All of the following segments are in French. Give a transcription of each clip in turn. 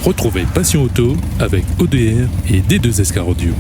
Retrouvez Passion Auto avec ODR et D2SK Radio.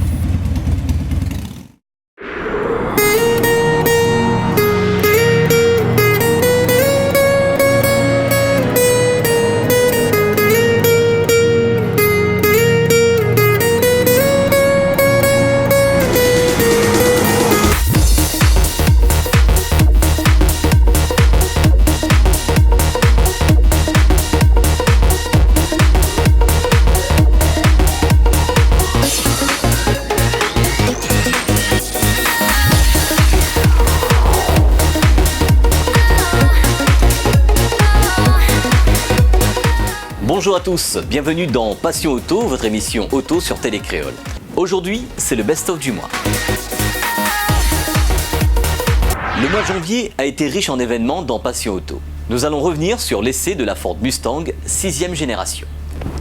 Bonjour à tous, bienvenue dans Passion Auto, votre émission auto sur Télé Créole. Aujourd'hui, c'est le best-of du mois. Le mois de janvier a été riche en événements dans Passion Auto. Nous allons revenir sur l'essai de la Ford Mustang 6e génération.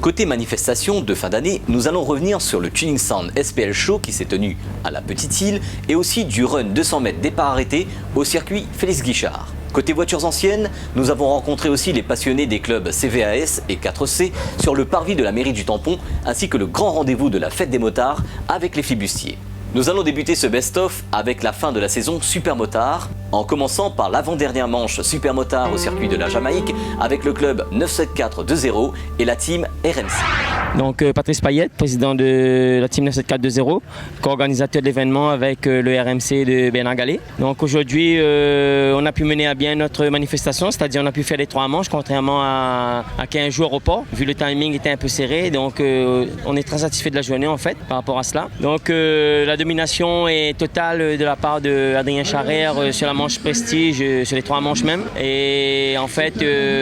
Côté manifestation de fin d'année, nous allons revenir sur le Tuning Sound SPL Show qui s'est tenu à la Petite Île et aussi du Run 200 mètres départ arrêté au circuit Félix Guichard. Côté voitures anciennes, nous avons rencontré aussi les passionnés des clubs CVAS et 4C sur le parvis de la mairie du Tampon, ainsi que le grand rendez-vous de la fête des motards avec les flibustiers. Nous allons débuter ce best-of avec la fin de la saison Super Motard, en commençant par l'avant-dernière manche Super Motard au circuit de la Jamaïque avec le club 97420 et la team RMC. Donc Patrice Payette, président de la team 97420, co-organisateur de l'événement avec le RMC de Bernard Gallet. Donc aujourd'hui, on a pu mener à bien notre manifestation, c'est-à-dire on a pu faire les 3 manches, contrairement à 15 jours au port, vu le timing était un peu serré. Donc on est très satisfait de la journée en fait par rapport à cela. Donc la domination est totale de la part d'Adrien Charrère sur la manche Prestige, sur les 3 manches même. Et en fait,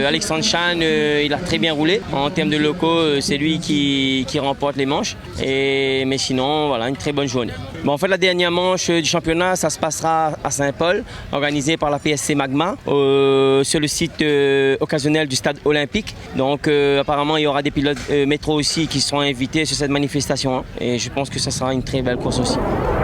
Alexandre Chan, il a très bien roulé. En termes de locaux, c'est lui qui remporte les manches. Mais sinon, voilà, une très bonne journée. Bon, en fait, la dernière manche du championnat, ça se passera à Saint-Paul, organisée par la PSC Magma, sur le site occasionnel du stade olympique. Donc apparemment, il y aura des pilotes métro aussi qui seront invités sur cette manifestation. Et je pense que ça sera une très belle course aussi.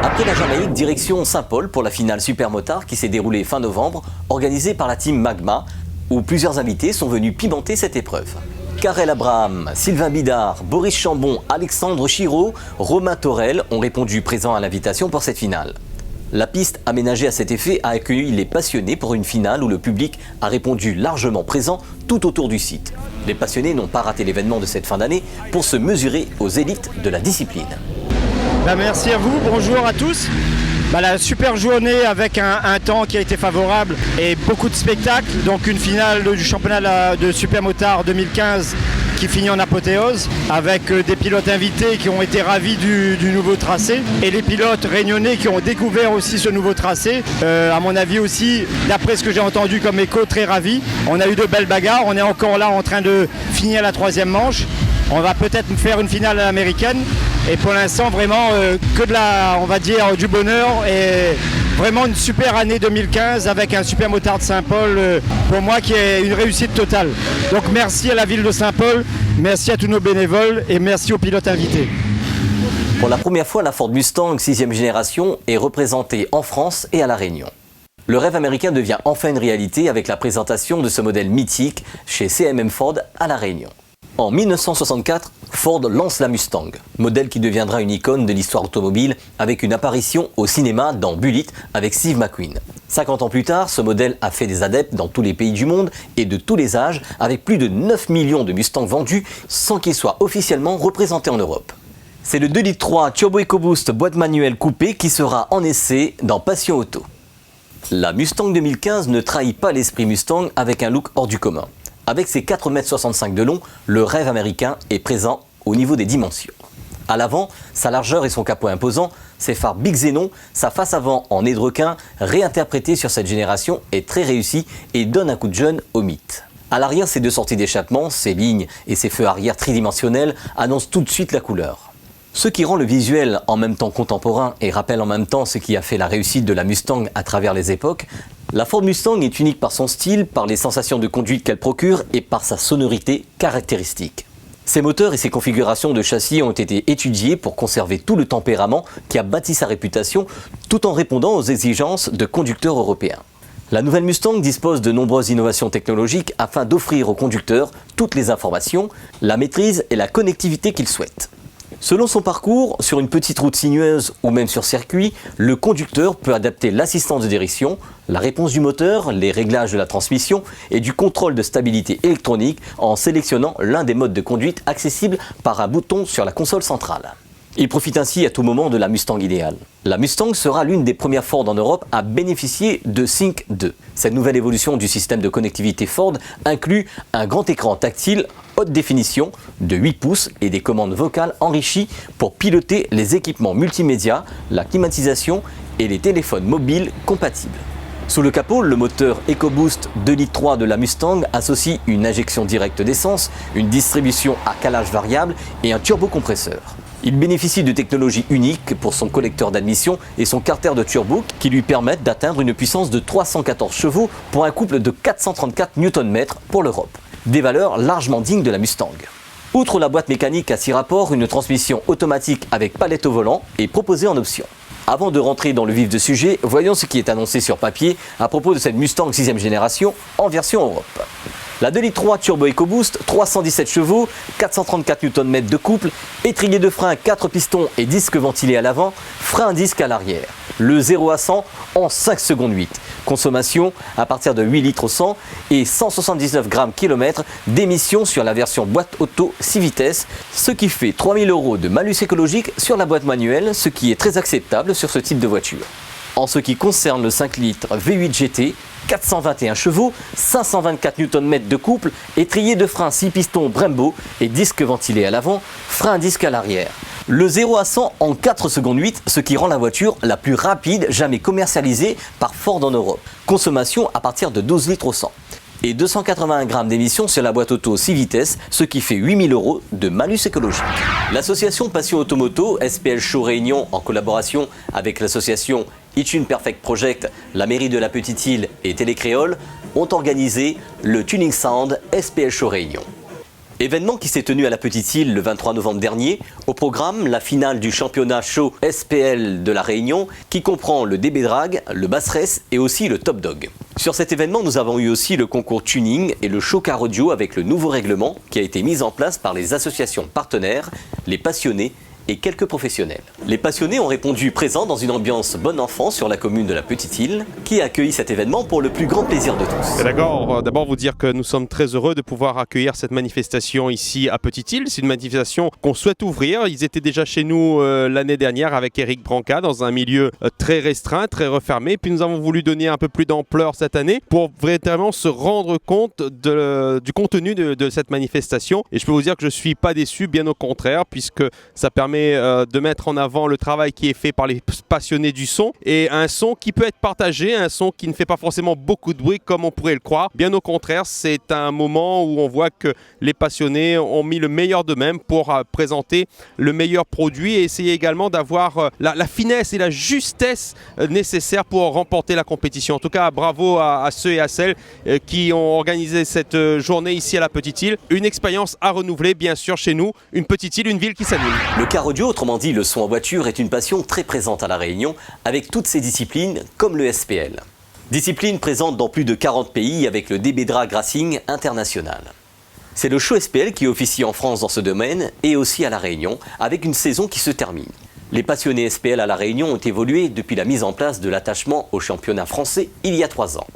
Après la Jamaïque, direction Saint-Paul pour la finale Super Motard qui s'est déroulée fin novembre, organisée par la team Magma, où plusieurs invités sont venus pimenter cette épreuve. Karel Abraham, Sylvain Bidard, Boris Chambon, Alexandre Chiraud, Romain Torel ont répondu présents à l'invitation pour cette finale. La piste aménagée à cet effet a accueilli les passionnés pour une finale où le public a répondu largement présent tout autour du site. Les passionnés n'ont pas raté l'événement de cette fin d'année pour se mesurer aux élites de la discipline. Merci à vous, bonjour à tous. La super journée avec un temps qui a été favorable et beaucoup de spectacles. Donc une finale du championnat de Super Motard 2015 qui finit en apothéose avec des pilotes invités qui ont été ravis du nouveau tracé et les pilotes réunionnais qui ont découvert aussi ce nouveau tracé. À mon avis aussi, d'après ce que j'ai entendu comme écho, très ravis. On a eu de belles bagarres, on est encore là en train de finir la 3e manche. On va peut-être faire une finale américaine et pour l'instant vraiment que on va dire du bonheur et vraiment une super année 2015 avec un Super Motard de Saint-Paul pour moi qui est une réussite totale. Donc merci à la ville de Saint-Paul, merci à tous nos bénévoles et merci aux pilotes invités. Pour la première fois, la Ford Mustang 6e génération est représentée en France et à La Réunion. Le rêve américain devient enfin une réalité avec la présentation de ce modèle mythique chez CMM Ford à La Réunion. En 1964, Ford lance la Mustang, modèle qui deviendra une icône de l'histoire automobile avec une apparition au cinéma dans Bullitt avec Steve McQueen. 50 ans plus tard, ce modèle a fait des adeptes dans tous les pays du monde et de tous les âges avec plus de 9 millions de Mustangs vendus sans qu'il soit officiellement représenté en Europe. C'est le 2,3 litres Turbo EcoBoost boîte manuelle coupé qui sera en essai dans Passion Auto. La Mustang 2015 ne trahit pas l'esprit Mustang avec un look hors du commun. Avec ses 4,65 m de long, le rêve américain est présent au niveau des dimensions. À l'avant, sa largeur et son capot imposant, ses phares Big Xenon, sa face avant en nez de requin, réinterprétée sur cette génération, est très réussie et donne un coup de jeune au mythe. À l'arrière, ses 2 sorties d'échappement, ses lignes et ses feux arrière tridimensionnels annoncent tout de suite la couleur. Ce qui rend le visuel en même temps contemporain et rappelle en même temps ce qui a fait la réussite de la Mustang à travers les époques, la Ford Mustang est unique par son style, par les sensations de conduite qu'elle procure et par sa sonorité caractéristique. Ses moteurs et ses configurations de châssis ont été étudiés pour conserver tout le tempérament qui a bâti sa réputation tout en répondant aux exigences de conducteurs européens. La nouvelle Mustang dispose de nombreuses innovations technologiques afin d'offrir aux conducteurs toutes les informations, la maîtrise et la connectivité qu'ils souhaitent. Selon son parcours, sur une petite route sinueuse ou même sur circuit, le conducteur peut adapter l'assistance de direction, la réponse du moteur, les réglages de la transmission et du contrôle de stabilité électronique en sélectionnant l'un des modes de conduite accessibles par un bouton sur la console centrale. Il profite ainsi à tout moment de la Mustang idéale. La Mustang sera l'une des premières Ford en Europe à bénéficier de Sync 2. Cette nouvelle évolution du système de connectivité Ford inclut un grand écran tactile haute définition de 8 pouces et des commandes vocales enrichies pour piloter les équipements multimédia, la climatisation et les téléphones mobiles compatibles. Sous le capot, le moteur EcoBoost 2,3 litres de la Mustang associe une injection directe d'essence, une distribution à calage variable et un turbocompresseur. Il bénéficie de technologies uniques pour son collecteur d'admission et son carter de turbo qui lui permettent d'atteindre une puissance de 314 chevaux pour un couple de 434 Nm pour l'Europe. Des valeurs largement dignes de la Mustang. Outre la boîte mécanique à 6 rapports, une transmission automatique avec palette au volant est proposée en option. Avant de rentrer dans le vif du sujet, voyons ce qui est annoncé sur papier à propos de cette Mustang 6e génération en version Europe. La 2,3 litres Turbo EcoBoost, 317 chevaux, 434 Nm de couple, étrier de frein 4 pistons et disque ventilé à l'avant, frein à disque à l'arrière. Le 0 à 100 en 5 secondes 8. Consommation à partir de 8 litres au 100 et 179 grammes km d'émissions sur la version boîte auto 6 vitesses, ce qui fait 3 000 € de malus écologique sur la boîte manuelle, ce qui est très acceptable sur ce type de voiture. En ce qui concerne le 5 litres V8 GT, 421 chevaux, 524 Nm de couple, étrier de frein 6 pistons Brembo et disque ventilé à l'avant, frein à disque à l'arrière. Le 0 à 100 en 4 secondes 8, ce qui rend la voiture la plus rapide jamais commercialisée par Ford en Europe. Consommation à partir de 12 litres au 100. Et 281 grammes d'émissions sur la boîte auto 6 vitesses, ce qui fait 8 000 € de malus écologique. L'association Passion Automoto, SPL Show Réunion, en collaboration avec l'association Itune Perfect Project, la mairie de la Petite-Île et Télécréole, ont organisé le Tuning Sound SPL Show Réunion. Événement qui s'est tenu à la Petite-Île le 23 novembre dernier. Au programme, la finale du championnat show SPL de la Réunion qui comprend le DB Drag, le Bass Race et aussi le Top Dog. Sur cet événement, nous avons eu aussi le concours tuning et le show car audio avec le nouveau règlement qui a été mis en place par les associations partenaires, les passionnés et quelques professionnels. Les passionnés ont répondu présents dans une ambiance bon enfant sur la commune de la Petite-Île qui a accueilli cet événement pour le plus grand plaisir de tous. D'accord, d'abord vous dire que nous sommes très heureux de pouvoir accueillir cette manifestation ici à Petite-Île. C'est une manifestation qu'on souhaite ouvrir. Ils étaient déjà chez nous l'année dernière avec Eric Branca dans un milieu très restreint, très refermé. Puis nous avons voulu donner un peu plus d'ampleur cette année pour véritablement se rendre compte du contenu de cette manifestation. Et je peux vous dire que je ne suis pas déçu, bien au contraire, puisque ça permet de mettre en avant le travail qui est fait par les passionnés du son et un son qui peut être partagé, un son qui ne fait pas forcément beaucoup de bruit comme on pourrait le croire. Bien au contraire, c'est un moment où on voit que les passionnés ont mis le meilleur d'eux-mêmes pour présenter le meilleur produit et essayer également d'avoir la finesse et la justesse nécessaires pour remporter la compétition. En tout cas, bravo à ceux et à celles qui ont organisé cette journée ici à la Petite-Île. Une expérience à renouveler, bien sûr, chez nous. Une Petite-Île, une ville qui s'anime. Le car audio, autrement dit le son en voiture, est une passion très présente à La Réunion avec toutes ses disciplines comme le SPL. Discipline présente dans plus de 40 pays avec le DB Drag Racing International. C'est le show SPL qui officie en France dans ce domaine et aussi à La Réunion avec une saison qui se termine. Les passionnés SPL à La Réunion ont évolué depuis la mise en place de l'attachement au championnat français il y a 3 ans.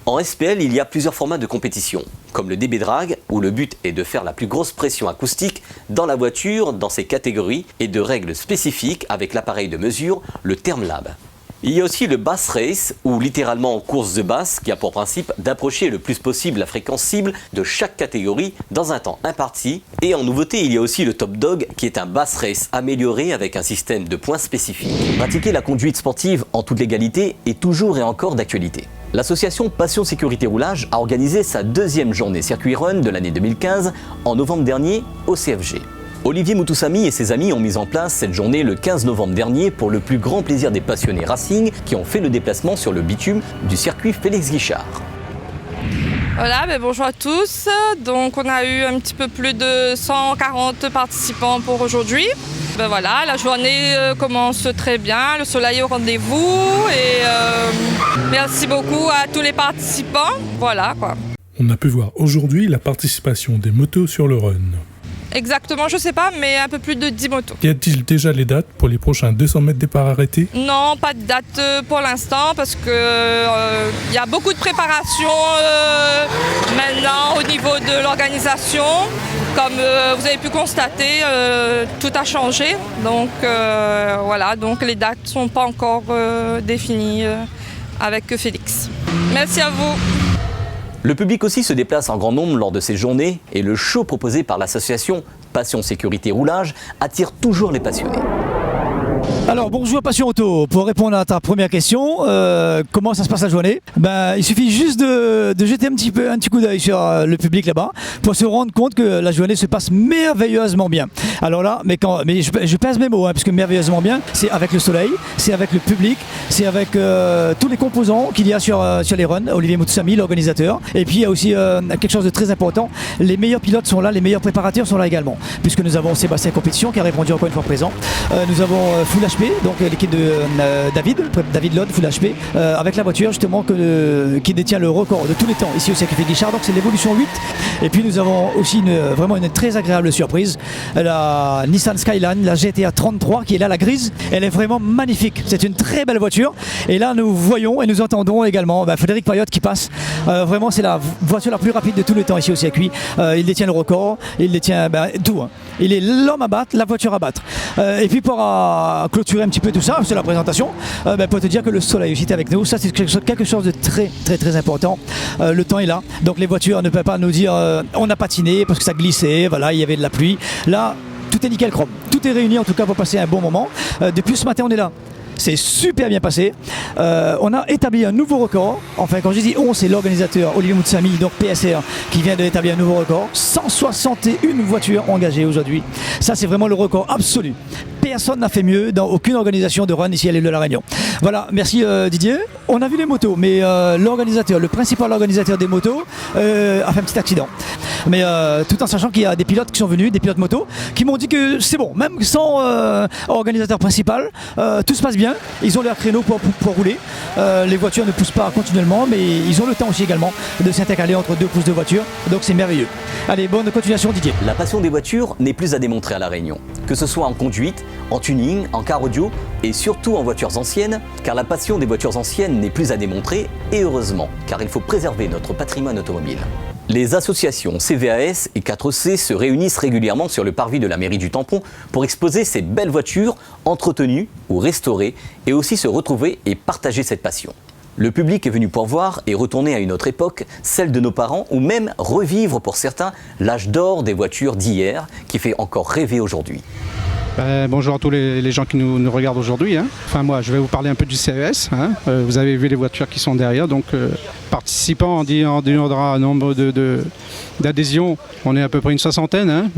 En SPL, il y a plusieurs formats de compétition, comme le DB Drag, où le but est de faire la plus grosse pression acoustique dans la voiture dans ses catégories et de règles spécifiques avec l'appareil de mesure, le Thermlab. Il y a aussi le Bass Race, ou littéralement course de basse, qui a pour principe d'approcher le plus possible la fréquence cible de chaque catégorie dans un temps imparti. Et en nouveauté, il y a aussi le Top Dog, qui est un Bass Race amélioré avec un système de points spécifiques. Pratiquer la conduite sportive en toute légalité est toujours et encore d'actualité. L'association Passion Sécurité Roulage a organisé sa 2e journée Circuit Run de l'année 2015 en novembre dernier au CFG. Olivier Moutoussamy et ses amis ont mis en place cette journée le 15 novembre dernier pour le plus grand plaisir des passionnés racing qui ont fait le déplacement sur le bitume du circuit Félix Guichard. Voilà, bonjour à tous. Donc on a eu un petit peu plus de 140 participants pour aujourd'hui. Ben voilà, la journée commence très bien, le soleil est au rendez-vous et merci beaucoup à tous les participants. Voilà quoi. On a pu voir aujourd'hui la participation des motos sur le run. Exactement, je sais pas, mais un peu plus de 10 motos. Y a-t-il déjà les dates pour les prochains 200 mètres départ arrêtés? Non, pas de date pour l'instant parce que y a beaucoup de préparation maintenant au niveau de l'organisation. Comme vous avez pu constater, tout a changé. Donc voilà, donc les dates ne sont pas encore définies avec Félix. Merci à vous. Le public aussi se déplace en grand nombre lors de ces journées et le show proposé par l'association Passion Sécurité Roulage attire toujours les passionnés. Alors bonjour Passion Auto, pour répondre à ta première question, comment ça se passe la journée? Il suffit juste de jeter un petit coup d'œil sur le public là-bas pour se rendre compte que la journée se passe merveilleusement bien. Alors là, mais je pèse mes mots, parce que merveilleusement bien, c'est avec le soleil, c'est avec le public, c'est avec tous les composants qu'il y a sur les runs, Olivier Moutoussamy, l'organisateur. Et puis il y a aussi quelque chose de très important, les meilleurs pilotes sont là, les meilleurs préparateurs sont là également, puisque nous avons Sébastien Compétition qui a répondu encore une fois présent, nous avons Full HP, donc l'équipe de David Lod, Full HP, avec la voiture justement qui détient le record de tous les temps ici au circuit Guichard, donc c'est l'évolution 8. Et puis nous avons aussi vraiment une très agréable surprise, la Nissan Skyline, la GTA 33 qui est là, la grise, elle est vraiment magnifique, c'est une très belle voiture. Et là nous voyons et nous entendons également Frédéric Payotte qui passe, vraiment c'est la voiture la plus rapide de tous les temps ici au circuit, il détient le record, il détient tout, hein. Il est l'homme à battre, la voiture à battre. Et puis pour clôturer un petit peu tout ça, c'est la présentation, pour te dire que le soleil aussi est avec nous, ça c'est quelque chose de très très très important. Le temps est là, donc les voitures ne peuvent pas nous dire on a patiné parce que ça glissait, voilà, il y avait de la pluie. Là, tout est nickel chrome, tout est réuni en tout cas pour passer un bon moment. Depuis ce matin on est là. C'est super bien passé. On a établi un nouveau record. Enfin, quand je dis on, c'est l'organisateur Olivier Moutoussamy, donc PSR, qui vient d'établir un nouveau record. 161 voitures engagées aujourd'hui. Ça, c'est vraiment le record absolu. Personne n'a fait mieux dans aucune organisation de run ici à l'île de la Réunion. Voilà, merci Didier. On a vu les motos, mais le principal organisateur des motos a fait un petit accident. Mais tout en sachant qu'il y a des pilotes qui sont venus, des pilotes motos, qui m'ont dit que c'est bon, même sans organisateur principal, tout se passe bien. Ils ont leur créneau pour rouler. Les voitures ne poussent pas continuellement, mais ils ont le temps aussi également de s'intercaler entre deux pousses de voitures. Donc c'est merveilleux. Allez, bonne continuation Didier. La passion des voitures n'est plus à démontrer à La Réunion, que ce soit en conduite, en tuning, en car audio et surtout en voitures anciennes, car la passion des voitures anciennes n'est plus à démontrer, et heureusement, car il faut préserver notre patrimoine automobile. Les associations CVAS et 4C se réunissent régulièrement sur le parvis de la mairie du Tampon pour exposer ces belles voitures entretenues ou restaurées et aussi se retrouver et partager cette passion. Le public est venu pour voir et retourner à une autre époque, celle de nos parents, ou même revivre pour certains l'âge d'or des voitures d'hier qui fait encore rêver aujourd'hui. Bonjour à tous les gens qui nous regardent aujourd'hui. Enfin moi, je vais vous parler un peu du CES. Vous avez vu les voitures qui sont derrière. Donc participants, on dira nombre d'adhésions. On est à peu près une soixantaine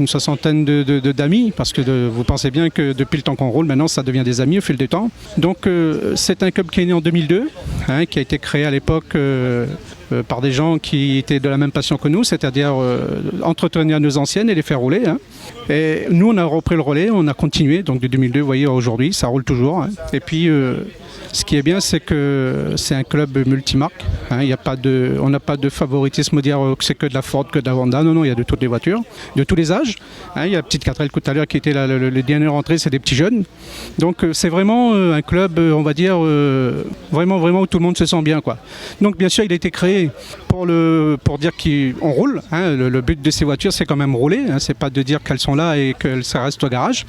d'amis. Parce que vous pensez bien que depuis le temps qu'on roule, maintenant ça devient des amis au fil du temps. Donc c'est un club qui est né en 2002, qui a été créé à l'époque par des gens qui étaient de la même passion que nous, c'est-à-dire entretenir nos anciennes et les faire rouler. Et nous, on a repris le relais, on a continué, donc de 2002, vous voyez, aujourd'hui, ça roule toujours. Et puis, ce qui est bien, c'est que c'est un club multimarque. On n'a pas de favoritisme, dire que c'est que de la Ford, que de la Honda. Non, il y a de toutes les voitures, de tous les âges. Il y a la petite 4L tout à l'heure qui était là, le dernier entrée, c'est des petits jeunes. Donc, c'est vraiment un club, on va dire, vraiment où tout le monde se sent bien, quoi. Donc, bien sûr, il a été créé pour dire qu'on roule. Le but de ces voitures, c'est quand même rouler. C'est pas de dire qu'elles sont là et que ça reste au garage.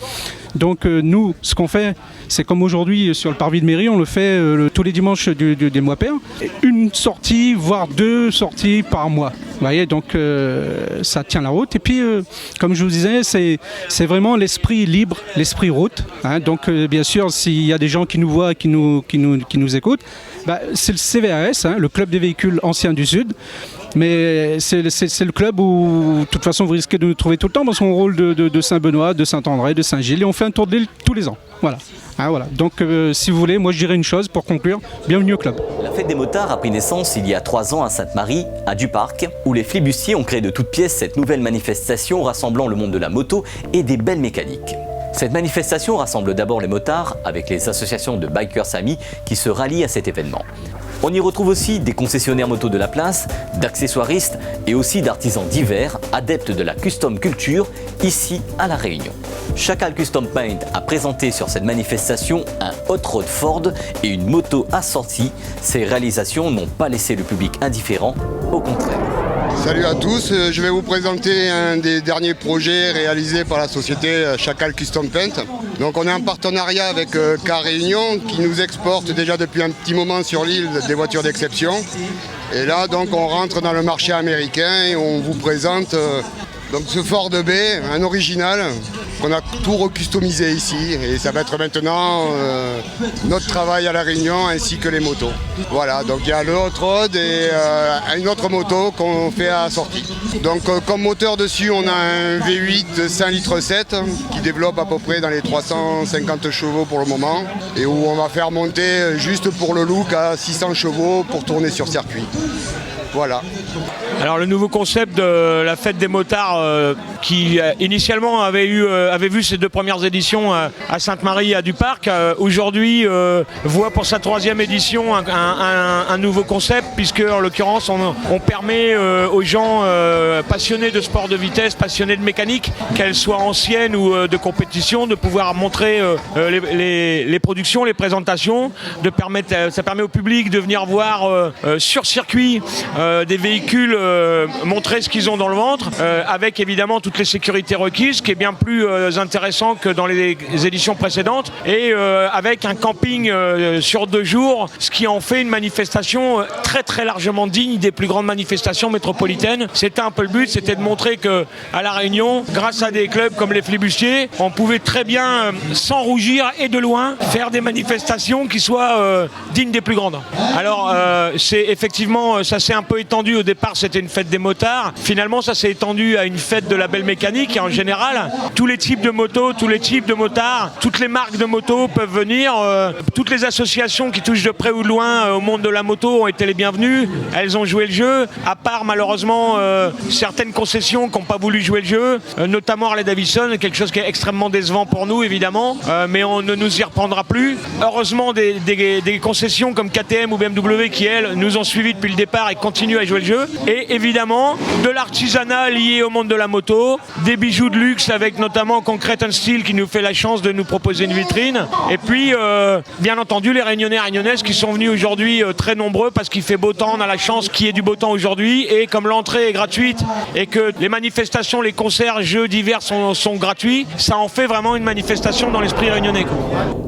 Donc nous, ce qu'on fait, c'est comme aujourd'hui sur le parvis de mairie, on le fait tous les dimanches des mois pairs. Une sortie, voire 2 sorties par mois. Vous voyez, donc ça tient la route. Et puis, comme je vous disais, c'est vraiment l'esprit libre, l'esprit route. Donc bien sûr, s'il y a des gens qui nous voient, qui nous écoutent, c'est le CVAS, le club des véhicules anciens du Sud. Mais c'est le club où, de toute façon, vous risquez de nous trouver tout le temps parce qu'on roule de Saint-Benoît, de Saint-André, de Saint-Gilles et on fait un tour de l'île tous les ans. Voilà. Voilà. Donc, si vous voulez, moi je dirais une chose pour conclure, bienvenue au club. La fête des motards a pris naissance il y a 3 ans à Sainte-Marie, à Duparc, où les flibustiers ont créé de toutes pièces cette nouvelle manifestation rassemblant le monde de la moto et des belles mécaniques. Cette manifestation rassemble d'abord les motards avec les associations de bikers amis qui se rallient à cet événement. On y retrouve aussi des concessionnaires moto de la place, d'accessoiristes et aussi d'artisans divers, adeptes de la custom culture, ici à La Réunion. Chacal Custom Paint a présenté sur cette manifestation un Hot Rod Ford et une moto assortie. Ces réalisations n'ont pas laissé le public indifférent, au contraire. Salut à tous, je vais vous présenter un des derniers projets réalisés par la société Chacal Custom Paint. Donc on est en partenariat avec Car Réunion qui nous exporte déjà depuis un petit moment sur l'île des voitures d'exception. Et là donc on rentre dans le marché américain et on vous présente donc ce Ford B, un original qu'on a tout recustomisé ici et ça va être maintenant notre travail à La Réunion ainsi que les motos. Voilà, donc il y a le Hot Rod et une autre moto qu'on fait à sortie. Donc comme moteur dessus on a un V8 5 litres 7 qui développe à peu près dans les 350 chevaux pour le moment et où on va faire monter juste pour le look à 600 chevaux pour tourner sur circuit. Voilà. Alors le nouveau concept de la fête des motards qui initialement avait vu ses 2 premières éditions à Sainte-Marie à du Parc, aujourd'hui voit pour sa 3e édition un nouveau concept puisque en l'occurrence on permet aux gens passionnés de sport de vitesse, passionnés de mécanique, qu'elles soient anciennes ou de compétition, de pouvoir montrer les productions, les présentations, ça permet au public de venir voir sur circuit des véhicules montrer ce qu'ils ont dans le ventre, avec évidemment toutes les sécurités requises, ce qui est bien plus intéressant que dans les éditions précédentes, et avec un camping sur 2 jours, ce qui en fait une manifestation très très largement digne des plus grandes manifestations métropolitaines. C'était un peu le but, c'était de montrer qu'à La Réunion, grâce à des clubs comme les Flibustiers, on pouvait très bien, sans rougir et de loin, faire des manifestations qui soient dignes des plus grandes. Alors c'est effectivement, ça s'est un peu étendu. Au départ c'était une fête des motards, finalement ça s'est étendu à une fête de la belle mécanique, et en général tous les types de motos, tous les types de motards, toutes les marques de motos peuvent venir, toutes les associations qui touchent de près ou de loin au monde de la moto ont été les bienvenues, elles ont joué le jeu, à part malheureusement certaines concessions qui n'ont pas voulu jouer le jeu, notamment Harley Davidson, quelque chose qui est extrêmement décevant pour nous évidemment, mais on ne nous y reprendra plus. Heureusement des concessions comme KTM ou BMW qui elles nous ont suivis depuis le départ et continuent à jouer le jeu, et évidemment de l'artisanat lié au monde de la moto, des bijoux de luxe avec notamment Concrete & Steel qui nous fait la chance de nous proposer une vitrine, et puis bien entendu les Réunionnais et Réunionnaises qui sont venus aujourd'hui très nombreux parce qu'il fait beau temps, on a la chance qu'il y ait du beau temps aujourd'hui, et comme l'entrée est gratuite et que les manifestations, les concerts, jeux divers sont gratuits, ça en fait vraiment une manifestation dans l'esprit réunionnais.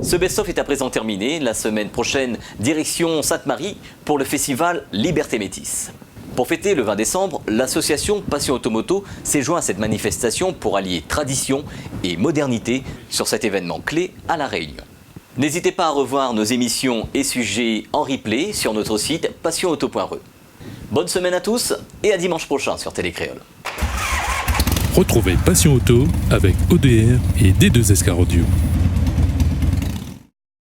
Ce best-of est à présent terminé. La semaine prochaine, direction Sainte-Marie pour le festival Liberté Métis. Pour fêter le 20 décembre, l'association Passion Automoto s'est joint à cette manifestation pour allier tradition et modernité sur cet événement clé à La Réunion. N'hésitez pas à revoir nos émissions et sujets en replay sur notre site passionauto.re. Bonne semaine à tous et à dimanche prochain sur Télécréole. Retrouvez Passion Auto avec ODR et D2SK Radio.